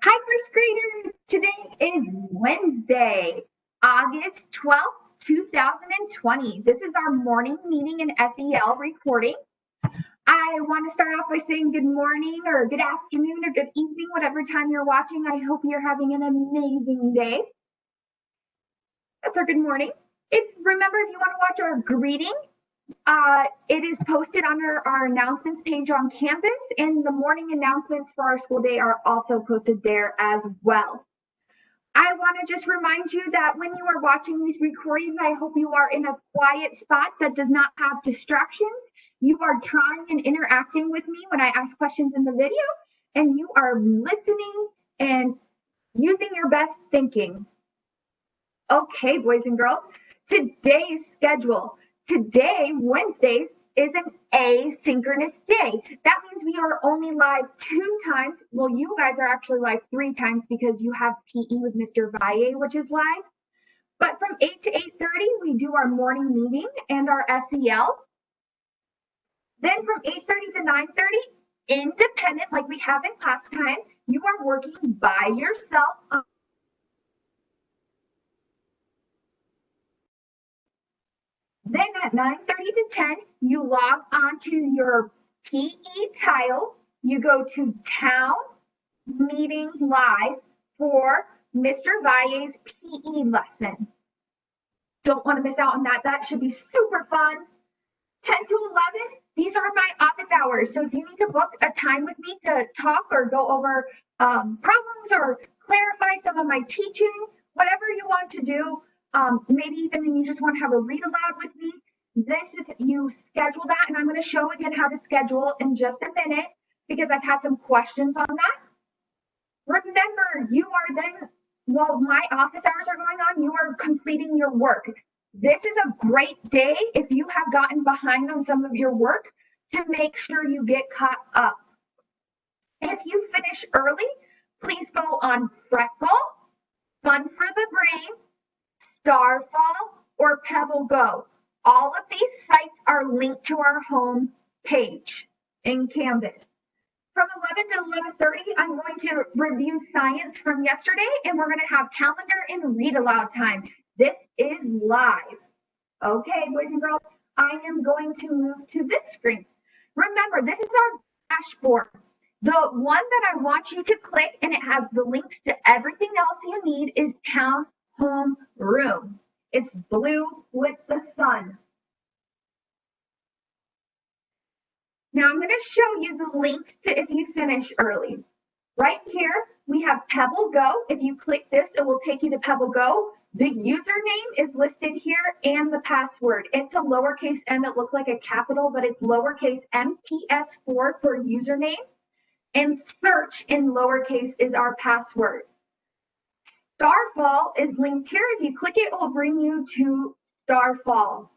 Hi, first graders. Today is Wednesday, August 12th, 2020. This is our morning meeting in SEL recording. I want to start off by saying good morning or good afternoon or good evening, whatever time you're watching. I hope you're having an amazing day. That's our good morning. Remember, if you want to watch our greeting, it is posted under our announcements page on Canvas, and the morning announcements for our school day are also posted there as well. I want to just remind you that when you are watching these recordings, I hope you are in a quiet spot that does not have distractions. You are trying and interacting with me when I ask questions in the video, and you are listening and using your best thinking. Okay, boys and girls, today's schedule. Today, Wednesdays, is an asynchronous day. That means we are only live 2 times. Well, you guys are actually live 3 times because you have PE with Mr. Valle, which is live. But from 8 to 8:30, we do our morning meeting and our SEL. Then from 8:30 to 9:30, independent, like we have in class time, you are working by yourself on Then at 9:30 to 10, you log onto your PE tile. You go to Town Meeting Live for Mr. Valle's PE lesson. Don't want to miss out on that. That should be super fun. 10 to 11, these are my office hours. So if you need to book a time with me to talk or go over problems or clarify some of my teaching, whatever you want to do, maybe even you just want to have a read aloud with me, you schedule that, and I'm going to show again how to schedule in just a minute because I've had some questions on that. Remember, you are then, while my office hours are going on, you are completing your work. This is a great day if you have gotten behind on some of your work to make sure you get caught up. If you finish early, please go on Freckle, Fun for the Brain, Starfall, or Pebble Go. All of these sites are linked to our home page in Canvas. From 11 to 11:30, I'm going to review science from yesterday, and we're going to have calendar and read aloud time. This is live. Okay, boys and girls, I am going to move to this screen. Remember, this is our dashboard. The one that I want you to click, and it has the links to everything else you need, is Town Home Room. It's blue with the sun. Now I'm going to show you the links to if you finish early. Right here, we have Pebble Go. If you click this, it will take you to Pebble Go. The username is listed here and the password. It's a lowercase m. It looks like a capital, but it's lowercase mps4 for username. And search in lowercase is our password. Starfall is linked here. If you click it, it will bring you to Starfall.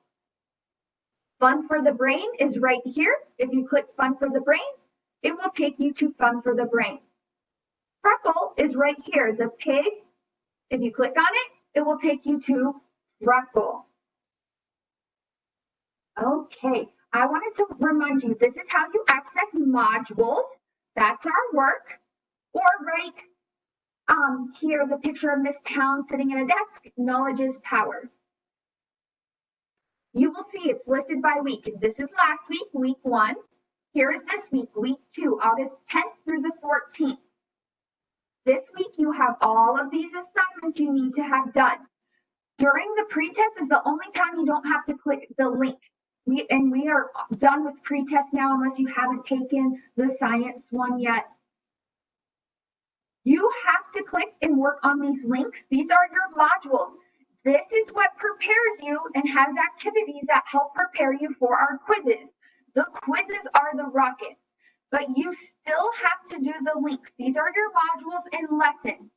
Fun for the Brain is right here. If you click Fun for the Brain, it will take you to Fun for the Brain. Freckle is right here. The pig, if you click on it, it will take you to Freckle. Okay, I wanted to remind you, this is how you access modules. That's our work. Or right here, the picture of Miss Town sitting at a desk, knowledge is power. You will see it's listed by week. This is last week, week 1. Here is this week, week 2, August 10th through the 14th. This week, you have all of these assignments you need to have done. During the pretest is the only time you don't have to click the link. We are done with pretest now unless you haven't taken the science one yet. You have to click and work on these links. These are your modules. This is what prepares you and has activities that help prepare you for our quizzes. The quizzes are the rockets, but you still have to do the links. These are your modules and lessons.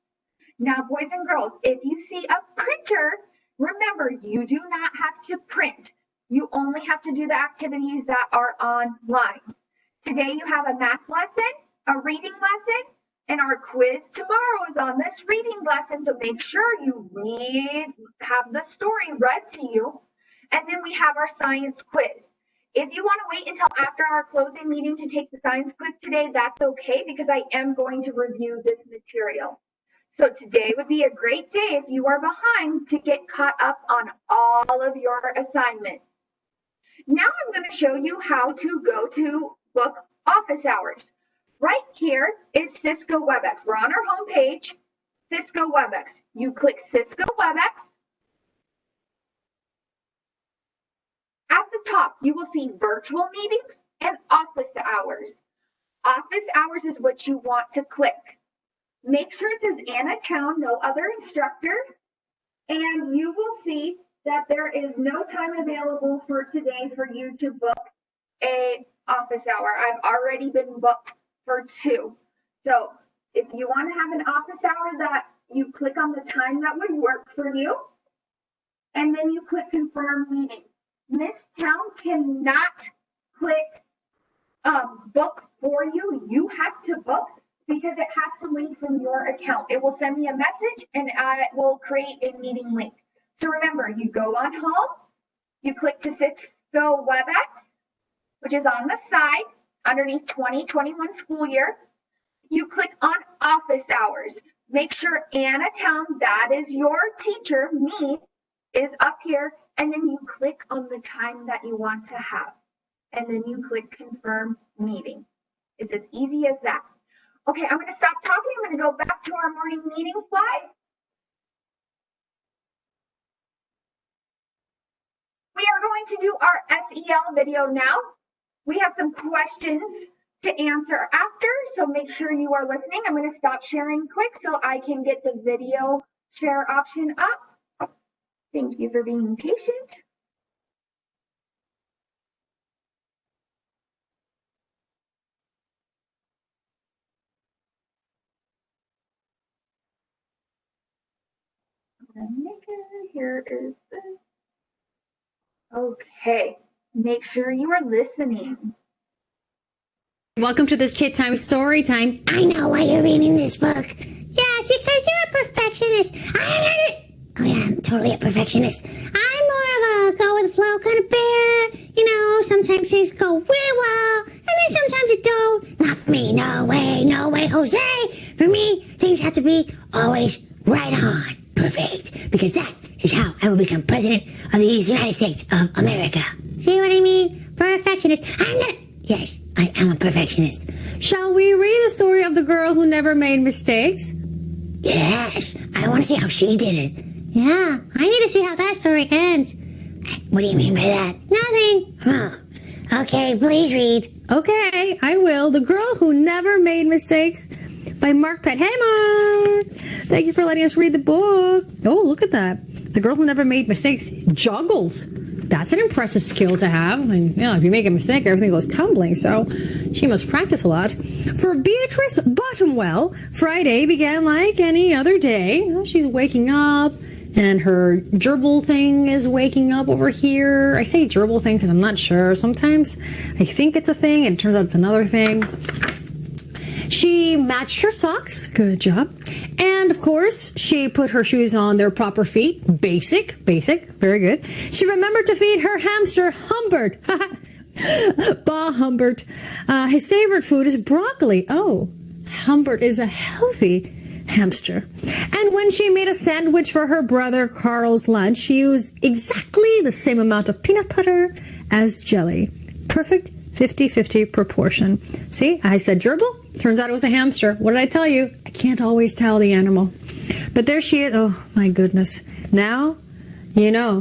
Now, boys and girls, if you see a printer, remember, you do not have to print. You only have to do the activities that are online. Today you have a math lesson, a reading lesson, and our quiz tomorrow is on this reading lesson, so make sure you have the story read to you. And then we have our science quiz. If you want to wait until after our closing meeting to take the science quiz today, that's okay because I am going to review this material. So today would be a great day if you are behind to get caught up on all of your assignments. Now I'm going to show you how to go to book office hours. Right here is Cisco WebEx. We're on our home page, Cisco WebEx. You click Cisco WebEx. At the top, you will see virtual meetings and office hours. Office hours is what you want to click. Make sure it says Anna Town, no other instructors, and you will see that there is no time available for today for you to book a office hour. I've already been booked for 2. So if you want to have an office hour, that you click on the time that would work for you, and then you click confirm meeting. Miss Town cannot click book for you. You have to book because it has to link from your account. It will send me a message and I will create a meeting link. So remember, you go on home, you click to Cisco WebEx, which is on the side underneath 2021 school year. You click on office hours. Make sure Anna Town, that is your teacher, me, is up here. And then you click on the time that you want to have. And then you click confirm meeting. It's as easy as that. Okay, I'm going to stop talking. I'm going to go back to our morning meeting slide. We are going to do our SEL video now. We have some questions to answer after, so make sure you are listening. I'm going to stop sharing quick so I can get the video share option up. Thank you for being patient. Here is this. Okay, make sure you are listening. Welcome to this Kid Time story time. I know why you're reading this book. Yes, because you're a perfectionist. I'm totally a perfectionist. I'm more of a go with the flow kind of bear. You know, sometimes things go really well, and then sometimes it don't. Not for me. No way, Jose. For me, things have to be always right on. Perfect. Because that is how I will become president of the United States of America. See what I mean? Perfectionist. Yes, I am a perfectionist. Shall we read the story of the girl who never made mistakes? Yes, I want to see how she did it. Yeah, I need to see how that story ends. What do you mean by that? Nothing. Oh, okay, please read. Okay, I will. The Girl Who Never Made Mistakes by Mark Pett. Hey, Mark! Thank you for letting us read the book. Oh, look at that. The Girl Who Never Made Mistakes juggles. That's an impressive skill to have. And, if you make a mistake, everything goes tumbling, so she must practice a lot. For Beatrice Bottomwell, Friday began like any other day. She's waking up, and her gerbil thing is waking up over here. I say gerbil thing because I'm not sure. Sometimes I think it's a thing, and it turns out it's another thing. She matched her socks. Good job. And, of course, she put her shoes on their proper feet. Basic. Very good. She remembered to feed her hamster, Humbert. Bah Humbert. His favorite food is broccoli. Oh, Humbert is a healthy hamster. And when she made a sandwich for her brother Carl's lunch, she used exactly the same amount of peanut butter as jelly. Perfect 50-50 proportion. See, I said gerbil. Turns out it was a hamster. What did I tell you? I can't always tell the animal. But there she is. Oh, my goodness. Now,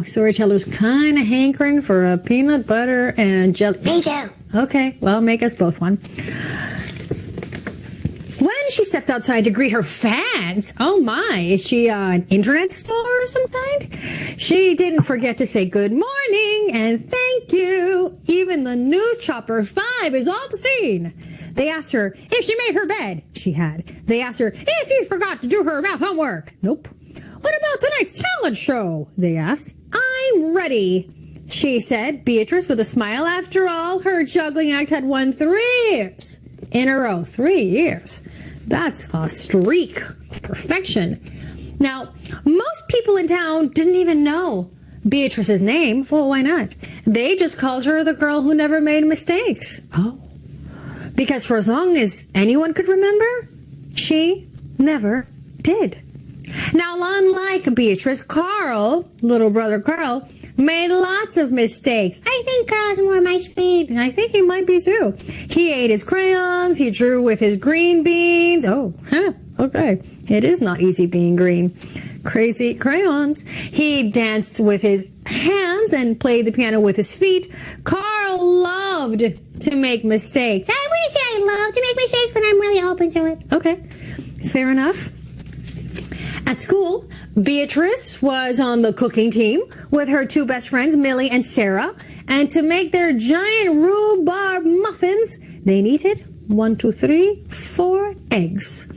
storyteller's kind of hankering for a peanut butter and jelly. Me too. Okay, well, make us both one. When she stepped outside to greet her fans, oh my, is she an internet star of some kind? She didn't forget to say good morning and thank you. Even the news chopper 5 is on the scene. They asked her if she made her bed. She had. They asked her if you forgot to do her math homework. Nope. What about tonight's talent show? They asked. I'm ready, she said, Beatrice with a smile. After all, her juggling act had won 3 years in a row. 3 years. That's a streak of perfection. Now, most people in town didn't even know Beatrice's name. Well, why not? They just called her the girl who never made mistakes. Oh. Because for as long as anyone could remember, she never did. Now, unlike Beatrice, Carl, little brother Carl, made lots of mistakes. I think Carl's more my speed. I think he might be too. He ate his crayons. He drew with his green beans. Oh, okay. It is not easy being green. Crazy crayons. He danced with his hands and played the piano with his feet. Carl loved to make mistakes. I wouldn't say I love to make mistakes, but I'm really open to it. Okay, fair enough. At school, Beatrice was on the cooking team with her two best friends, Millie and Sarah. And to make their giant rhubarb muffins, they needed 4 eggs.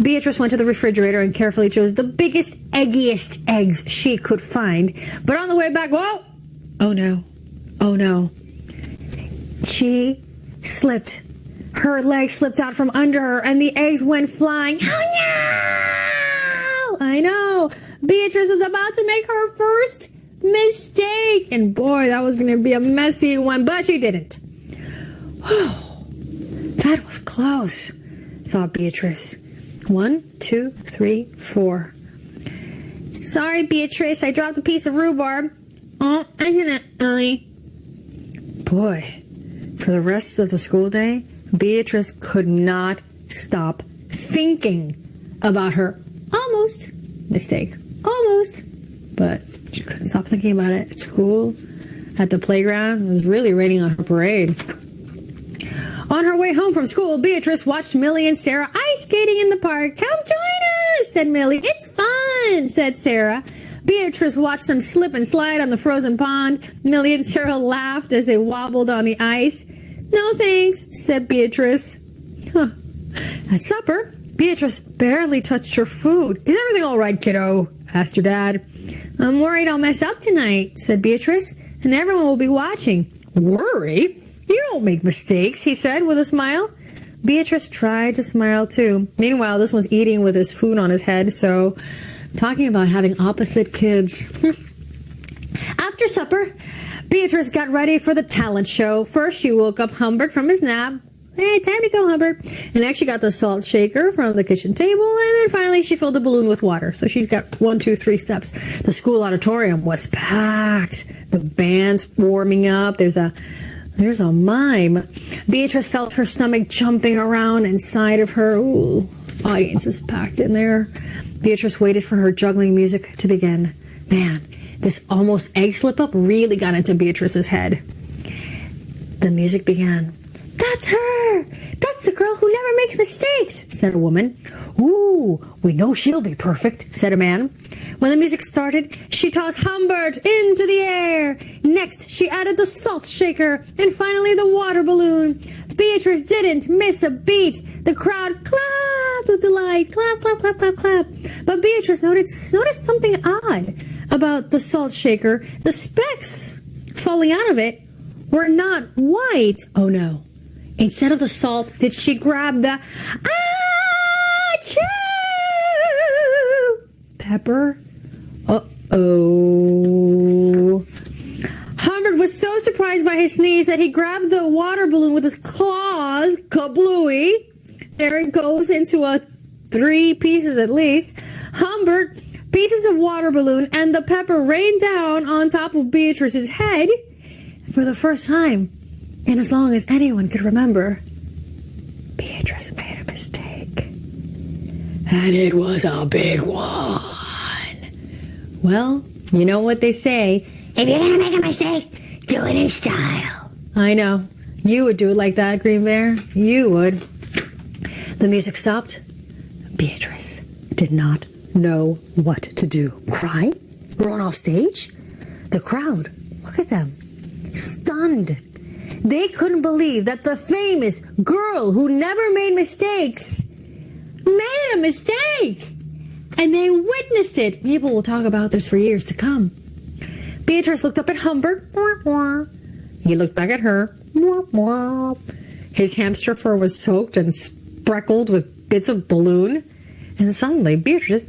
Beatrice went to the refrigerator and carefully chose the biggest, eggiest eggs she could find. But on the way back, whoa! Oh no. She slipped. Her leg slipped out from under her and the eggs went flying. Oh no! I know. Beatrice was about to make her first mistake. And boy, that was going to be a messy one, but she didn't. Oh, that was close, thought Beatrice. 1, 2, 3, 4. Sorry, Beatrice, I dropped a piece of rhubarb. Oh, I'm gonna. Boy, for the rest of the school day, Beatrice could not stop thinking about her almost mistake. Almost. But she couldn't stop thinking about it at school, at the playground. It was really raining on her parade. On her way home from school, Beatrice watched Millie and Sarah ice skating in the park. Come join us, said Millie. It's fun, said Sarah. Beatrice watched them slip and slide on the frozen pond. Millie and Sarah laughed as they wobbled on the ice. No thanks, said Beatrice. At supper, Beatrice barely touched her food. Is everything all right, kiddo? Asked her dad. I'm worried I'll mess up tonight, said Beatrice, and everyone will be watching. Worry? You don't make mistakes, he said with a smile. Beatrice tried to smile too. Meanwhile, this one's eating with his food on his head, so talking about having opposite kids. After supper, Beatrice got ready for the talent show. First, she woke up Humbert from his nap. Hey, time to go, Humbert. And next, she got the salt shaker from the kitchen table. And then finally, she filled the balloon with water. So she's got 1, 2, 3 steps. The school auditorium was packed. The band's warming up. There's a mime. Beatrice felt her stomach jumping around inside of her. Ooh, audience is packed in there. Beatrice waited for her juggling music to begin. Man, this almost egg slip-up really got into Beatrice's head. The music began. That's her! That's the girl who never makes mistakes, said a woman. Ooh, we know she'll be perfect, said a man. When the music started, she tossed Humbert into the air. Next, she added the salt shaker, and finally the water balloon. Beatrice didn't miss a beat. The crowd clapped with delight. Clap, clap, clap, clap, clap. But Beatrice noticed something odd about the salt shaker. The specks falling out of it were not white. Oh no. Instead of the salt, did she grab the pepper? Uh-oh. Humbert was so surprised by his sneeze that he grabbed the water balloon with his claws. Kablooey. There it goes into 3 pieces at least. Humbert, pieces of water balloon, and the pepper rained down on top of Beatrice's head. For the first time, and as long as anyone could remember, Beatrice made a mistake. And it was a big one. Well, you know what they say. If you're going to make a mistake, do it in style. I know. You would do it like that, Green Bear. You would. The music stopped. Beatrice did not know what to do. Cry? Run off stage? The crowd, look at them. Stunned. They couldn't believe that the famous girl who never made mistakes made a mistake. And they witnessed it. People will talk about this for years to come. Beatrice looked up at Humbert. He looked back at her. His hamster fur was soaked and speckled with bits of balloon. And suddenly Beatrice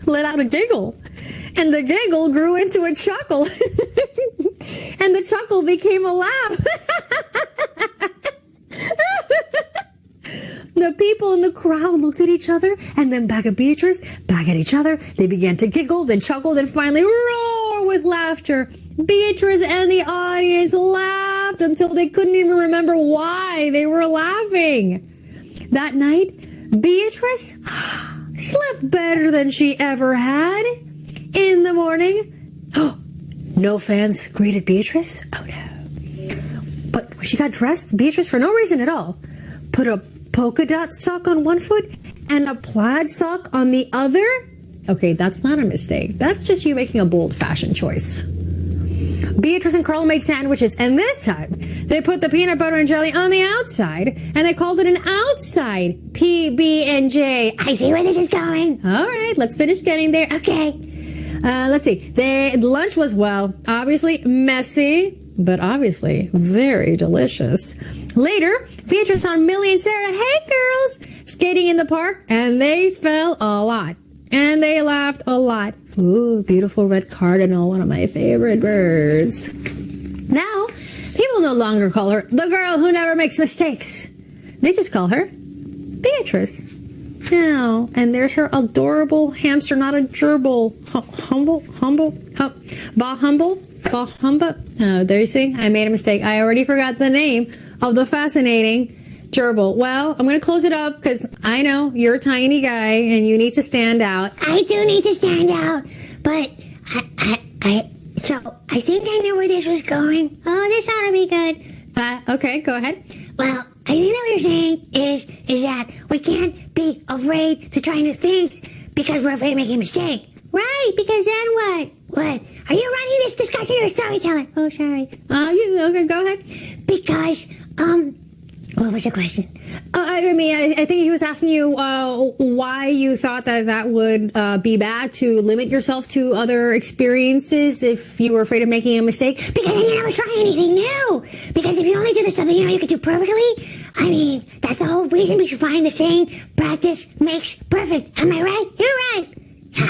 let out a giggle. And the giggle grew into a chuckle. And the chuckle became a laugh. The people in the crowd looked at each other and then back at Beatrice, back at each other. They began to giggle, then chuckle, then finally roar with laughter. Beatrice and the audience laughed until they couldn't even remember why they were laughing. That night, Beatrice slept better than she ever had. In the morning, no fans greeted Beatrice. Oh no. But when she got dressed, Beatrice, for no reason at all, put a polka dot sock on one foot and a plaid sock on the other. Okay, that's not a mistake. That's just you making a bold fashion choice. Beatrice and Carl made sandwiches, and this time they put the peanut butter and jelly on the outside, and they called it an outside PB&J. I see where this is going. All right, let's finish getting there. Okay. Let's see. The lunch was, well, obviously messy, but obviously very delicious. Later, Beatrice saw Millie and Sarah, hey girls, skating in the park, and they fell a lot. And they laughed a lot. Ooh, beautiful red cardinal, one of my favorite birds. Now, people no longer call her the girl who never makes mistakes. They just call her Beatrice. Now, and there's her adorable hamster, not a gerbil. Humble. Oh, there you see, I made a mistake. I already forgot the name of the fascinating gerbil. Well, I'm going to close it up because I know you're a tiny guy and you need to stand out. I do need to stand out, but so I think I know where this was going. Oh, this ought to be good. Okay, go ahead. Well, I think that what you're saying is that we can't be afraid to try new things because we're afraid of making a mistake. Right, because then what? What? Are you running this discussion or storyteller? Oh, sorry. Okay, go ahead. Because, what was the question? I think he was asking you why you thought that would be bad to limit yourself to other experiences if you were afraid of making a mistake. Because then you never try anything new. Because if you only do the stuff that you know you can do perfectly, I mean, that's the whole reason we should find the saying, practice makes perfect. Am I right? You're right.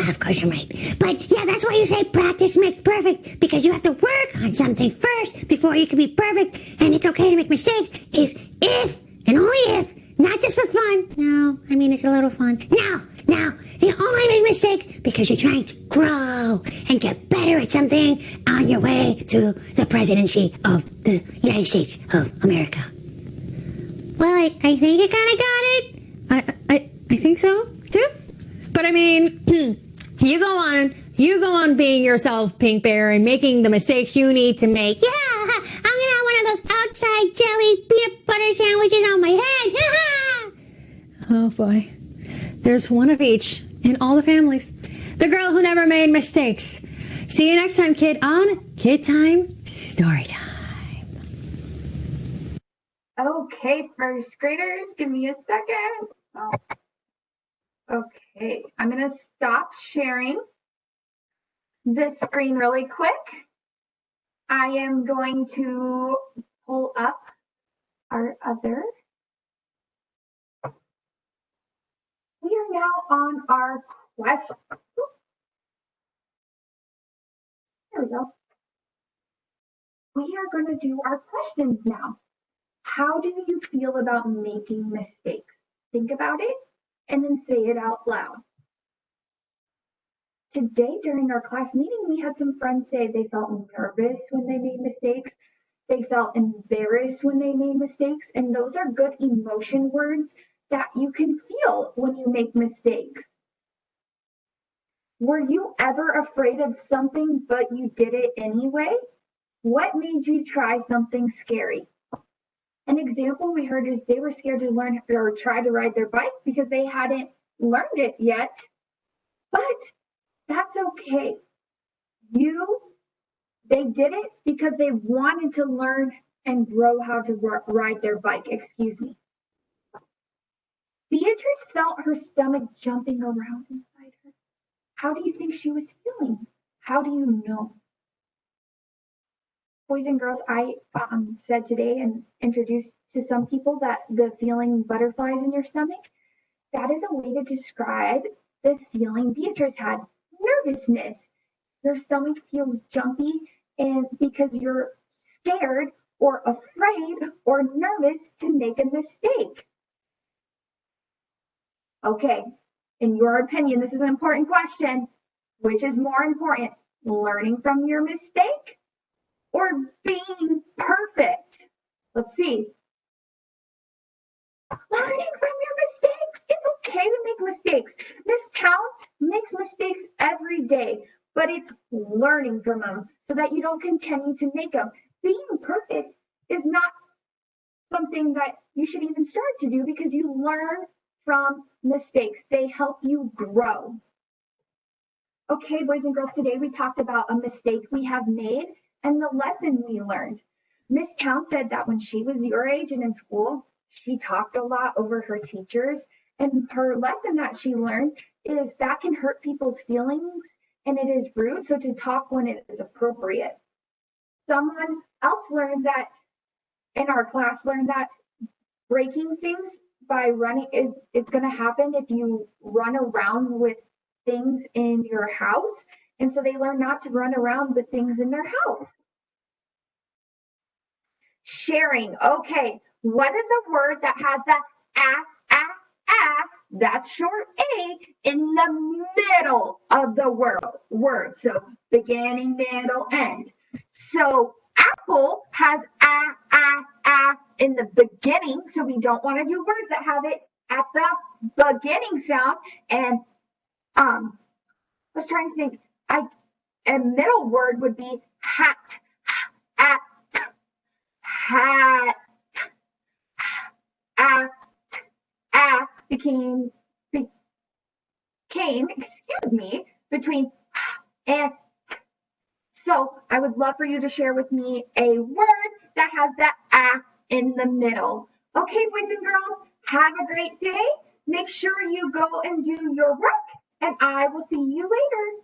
Of course I'm right. But yeah, that's why you say practice makes perfect, because you have to work on something first before you can be perfect. And it's okay to make mistakes if and only if, not just for fun. No, I mean, it's a little fun. Now, you only make mistakes because you're trying to grow and get better at something on your way to the presidency of the United States of America. Well, I think you kind of got it. I think so too. But I mean, you go on being yourself, Pink Bear, and making the mistakes you need to make. Yeah, I'm gonna have one of those outside jelly peanut butter sandwiches on my head. Oh boy. There's one of each in all the families. The girl who never made mistakes. See you next time, kid, on Kid Time Story Time. Okay, first graders, give me a second. Oh. Okay, I'm going to stop sharing this screen really quick. I am going to pull up our other. We are now on our question. There we go. We are going to do our questions now. How do you feel about making mistakes? Think about it and then say it out loud. Today during our class meeting, we had some friends say they felt nervous when they made mistakes. They felt embarrassed when they made mistakes. And those are good emotion words that you can feel when you make mistakes. Were you ever afraid of something, but you did it anyway? What made you try something scary? An example we heard is they were scared to learn or try to ride their bike because they hadn't learned it yet. But that's okay. They did it because they wanted to learn and grow how to ride their bike, Beatrice felt her stomach jumping around inside her. How do you think she was feeling? How do you know? Boys and girls, I said today and introduced to some people that the feeling butterflies in your stomach, that is a way to describe the feeling Beatrice had, nervousness. your stomach feels jumpy and because you're scared or afraid or nervous to make a mistake? Okay, in your opinion, this is an important question. Which is more important, learning from your mistake or being perfect? Let's see. Learning from your mistakes. It's okay to make mistakes. Miss Town makes mistakes every day, but it's learning from them so that you don't continue to make them. Being perfect is not something that you should even start to do because you learn from mistakes. They help you grow. Okay, boys and girls, today we talked about a mistake we have made and the lesson we learned. Miss Town said that when she was your age and in school, she talked a lot over her teachers, and her lesson that she learned is that can hurt people's feelings and it is rude, so to talk when it is appropriate. Someone else learned that in our class learned that breaking things by running, it's going to happen if you run around with things in your house. And so they learn not to run around with things in their house. Sharing. Okay, what is a word that has that that's short A in the middle of the word? So beginning, middle, end. So apple has in the beginning, so we don't want to do words that have it at the beginning sound. And I was trying to think. A middle word would be hat, at, hat, at became, excuse me, between and. So I would love for you to share with me a word that has that in the middle. Okay, boys and girls, have a great day. Make sure you go and do your work, and I will see you later.